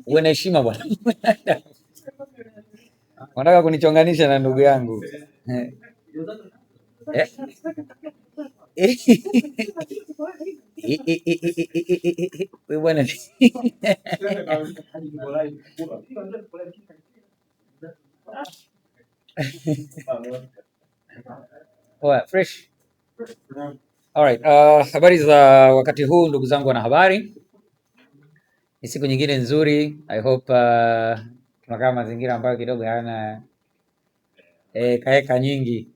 Uwe na heshima bwana. Unataka kunichonganisha na ndugu yangu. Wewe bwana. Oya, fresh. Alright, habari za wakati huu ndugu zangu wana habari. Ni siku nyingine nzuri. I hope tunakaa mazingira ambayo kidogo hayana kaeka nyingi,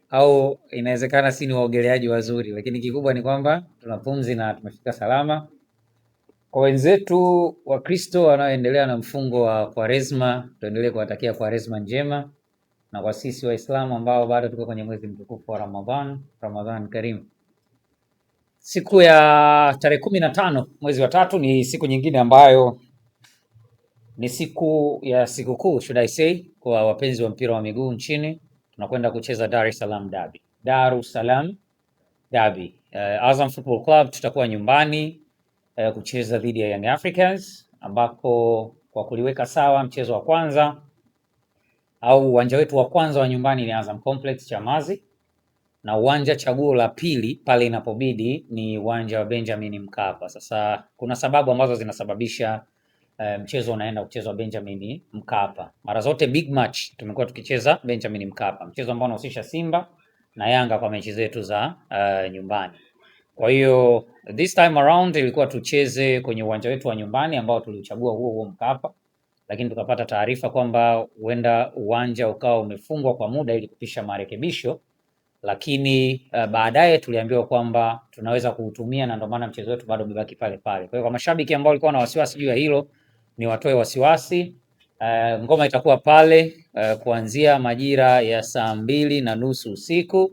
au inawezekana si ni waogeleaji wazuri, lakini kikubwa ni kwamba tuna pumzi na tumefika salama. Kwa wenzetu wa Kristo wanaoendelea na mfungo wa Kwaresma, tuendelee kuwatakia Kwaresma njema, na kwa sisi Waislamu ambao bado tuko kwenye mwezi mtukufu wa Ramadhan Karim. Siku ya tarehe 15 mwezi wa 3 ni siku nyingine ambayo ni siku ya sikukuu, should I say, kwa wapenzi wa mpira wa miguu nchini. Tunakwenda kucheza Dar es Salaam Derby. Azam Football Club tutakuwa nyumbani kucheza dhidi ya Young Africans, ambako kwa kuliweka sawa mchezo wa kwanza au uwanja wetu wa kwanza wa nyumbani ni Azam Complex Chamazi, na uwanja chaguo la pili pale inapobidi ni uwanja wa Benjamin Mkapa. Sasa kuna sababu ambazo zinasababisha mchezo unaenda kuchezwa Benjamin Mkapa. Mara zote big match tumekuwa tukicheza Benjamin Mkapa, mchezo ambao unahusisha Simba na Yanga kwa mechi zetu za nyumbani. Kwa hiyo this time around ilikuwa tucheze kwenye uwanja wetu wa nyumbani ambao tulichagua huo Mkapa, lakini tukapata taarifa kwamba huenda uwanja ukawa umefungwa kwa muda ili kupisha marekebisho, lakini baadaye tuliambiwa kwamba tunaweza kuutumia, na ndio maana mchezo wetu bado umebaki pale pale. Kwa hiyo kwa mashabiki ambao walikuwa na wasiwasi juu ya hilo, ni watoe wasiwasi. Ngoma itakuwa pale kuanzia majira ya saa 2:30 usiku.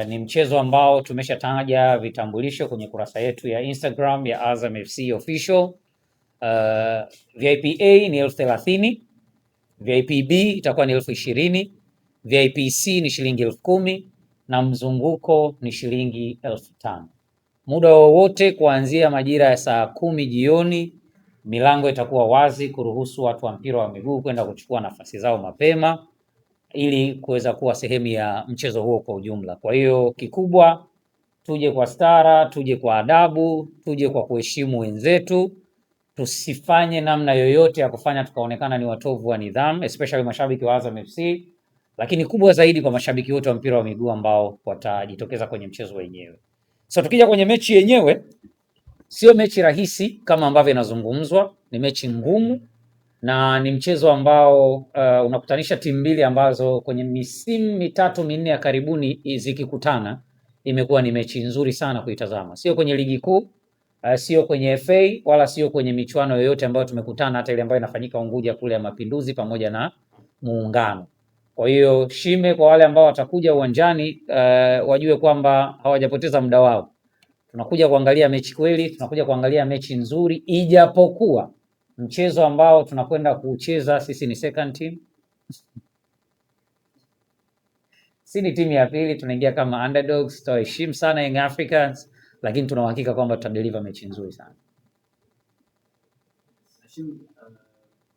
Ni mchezo ambao tumeshataja vitambulisho kwenye kurasa yetu ya Instagram ya Azam FC Official. VIP A ni 30,000, VIP B itakuwa ni 20,000, VIP C ni shilingi 10,000 na mzunguko ni shilingi 5,000. Muda wowote kuanzia majira ya saa 10 jioni milango itakuwa wazi kuruhusu watu wa mpira wa miguu kwenda kuchukua nafasi zao mapema ili kuweza kuwa sehemu ya mchezo huo kwa ujumla. Kwa hiyo kikubwa, tuje kwa stara, tuje kwa adabu, tuje kwa kuheshimu wenzetu, tusifanye namna yoyote ya kufanya tukaonekana ni watovu wa nidhamu, especially mashabiki wa Azam FC, lakini kubwa zaidi kwa mashabiki wote wa mpira wa miguu ambao watajitokeza kwenye mchezo wenyewe. So tukija kwenye mechi yenyewe, sio mechi rahisi kama ambavyo inazungumzwa, ni mechi ngumu na ni mchezo ambao unakutanisha timu mbili ambazo kwenye misimu 3-4 ya karibuni zikikutana imekuwa ni mechi nzuri sana kuitazama. Sio kwenye ligi kuu, sio kwenye FA, wala sio kwenye michuano yoyote ambayo tumekutana, hata ile ambayo inafanyika Unguja kule ya Mapinduzi pamoja na Muungano. Kwa hiyo shime kwa wale ambao watakuja uwanjani, wajue kwamba hawajapoteza muda wao. Tunakuja kuangalia mechi kweli, tunakuja kuangalia mechi nzuri, ijapokuwa mchezo ambao tunakwenda kucheza sisi ni second team. Si ni timu ya pili, tunaingia kama underdogs, tutaheshimu sana Young Africans, lakini tuna uhakika kwamba tutadeliver mechi nzuri sana.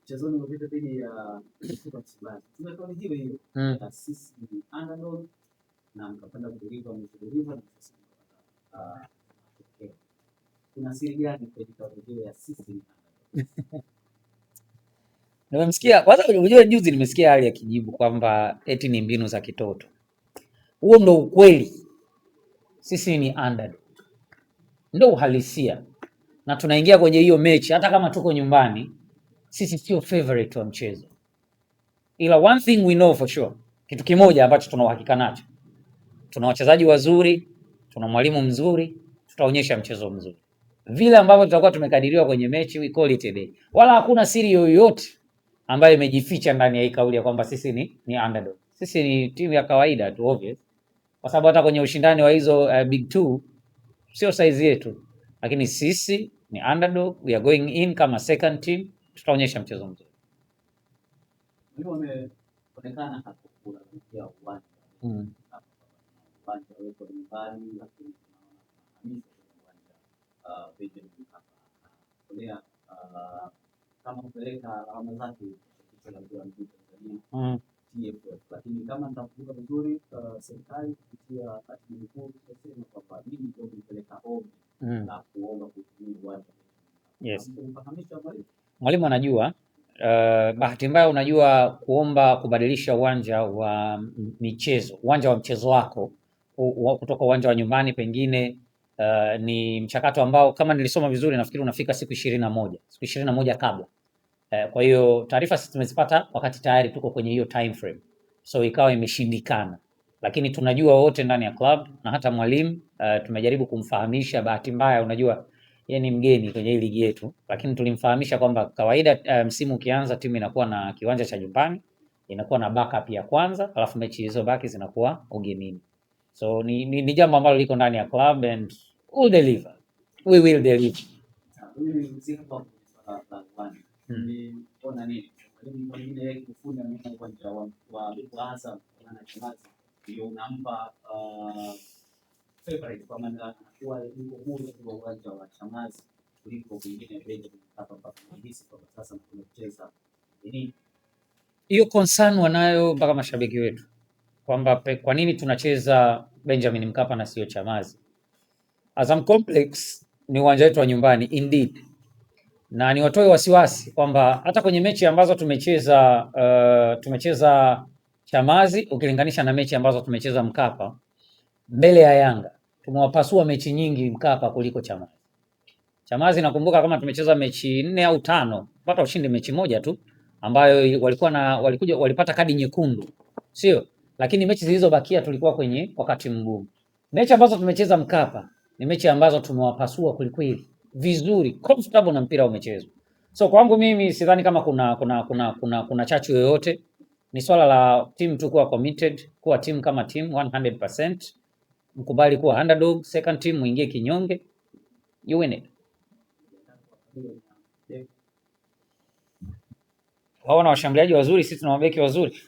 Mchezo uliopita dhidi ya Simba tumetoa hiyo hiyo. Sisi ni underdog na mkapenda kudeliver na kuna siri gani katika video ya sisi? Nimemsikia kwanza, unajua juzi nimesikia hali ya kijibu kwamba eti ni mbinu za kitoto. Huo ndo ukweli. Sisi ni underdog. Ndio uhalisia. Na tunaingia kwenye hiyo mechi hata kama tuko nyumbani, sisi sio favorite wa mchezo. Ila one thing we know for sure, kitu kimoja ambacho tuna uhakika nacho, tuna wachezaji wazuri, tuna mwalimu mzuri, tutaonyesha mchezo mzuri. Vile ambavyo tutakuwa tumekadiriwa kwenye mechi, we call it a day. Wala hakuna siri yoyote ambayo imejificha ndani ya hii kauli ya kwamba sisi ni underdog. Sisi ni timu ya kawaida tu, obvious. Kwa sababu hata kwenye ushindani wa hizo big two sio size yetu, lakini sisi ni underdog, we are going in kama second team, tutaonyesha mchezo mzuri. Ndio wameonekana hapo kwa uwanja. Uwanja wetu nyumbani, lakini tunaona uwanja Benjamin Mkapa. kama kupeleka alama zake katika mpira mkuu Tanzania TFF, lakini kama nitakumbuka vizuri serikali kupitia katibu mkuu inasema kwamba mimi ndio nipeleka ombi na kuomba kutumia uwanja. Yes. Mwalimu anajua. Bahati mbaya unajua kuomba kubadilisha uwanja wa michezo, uwanja wa mchezo wako kutoka uwanja wa nyumbani pengine ni mchakato ambao kama nilisoma vizuri nafikiri unafika siku 21 kabla. Kwa hiyo taarifa sisi tumezipata wakati tayari tuko kwenye hiyo time frame, so ikawa imeshindikana, lakini tunajua wote ndani ya club na hata mwalimu tumejaribu kumfahamisha. Bahati mbaya unajua yeye ni mgeni kwenye hii ligi yetu, lakini tulimfahamisha kwamba kawaida msimu ukianza timu inakuwa na kiwanja cha nyumbani, inakuwa na backup ya kwanza, alafu mechi hizo baki zinakuwa ugenini. So ni jambo ambalo liko ndani ya club and we'll deliver. We will deliver. Nimeona nini mwingine kufunga uwanja wa Azam na Chamazi ndio unampa favorite kwa maana kwa yuko huru kwa uwanja wa Chamazi kuliko kwingine mbele hapa mpaka hisi kwa sasa tunacheza nini. Hiyo concern wanayo mpaka mashabiki wetu kwamba kwa nini tunacheza Benjamin Mkapa na sio Chamazi. Azam Complex ni uwanja wetu wa nyumbani indeed, na niwatoe wasiwasi kwamba hata kwenye mechi ambazo tumecheza Chamazi ukilinganisha na mechi ambazo tumecheza Mkapa mbele ya Yanga, tumewapasua mechi nyingi Mkapa kuliko Chamazi. Chamazi nakumbuka kama tumecheza mechi 4 au 5, pata ushindi mechi moja tu ambayo walipata kadi nyekundu, sio? Lakini mechi zilizobakia tulikuwa kwenye wakati mgumu. Mechi ambazo tumecheza Mkapa ni mechi ambazo tumewapasua kulikweli vizuri, comfortable na mpira umechezwa. So kwangu mimi sidhani kama kuna chachu yoyote. Ni swala la team tu kuwa committed, kuwa team kama team 100%, mkubali kuwa underdog, second team muingie kinyonge, you win it. Wao na washambuliaji wazuri, sisi tuna mabeki wazuri.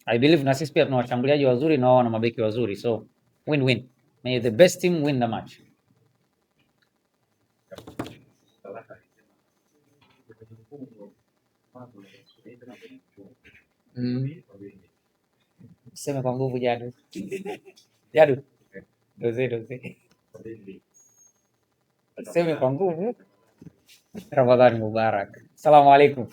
I believe na sisi pia tuna washambuliaji wazuri na wao na mabeki wazuri. So win-win. May the best team win the match. Sema kwa nguvu Jadu. Jadu. Doze. Sema kwa nguvu. Ramadhani Mubarak. Assalamu alaikum.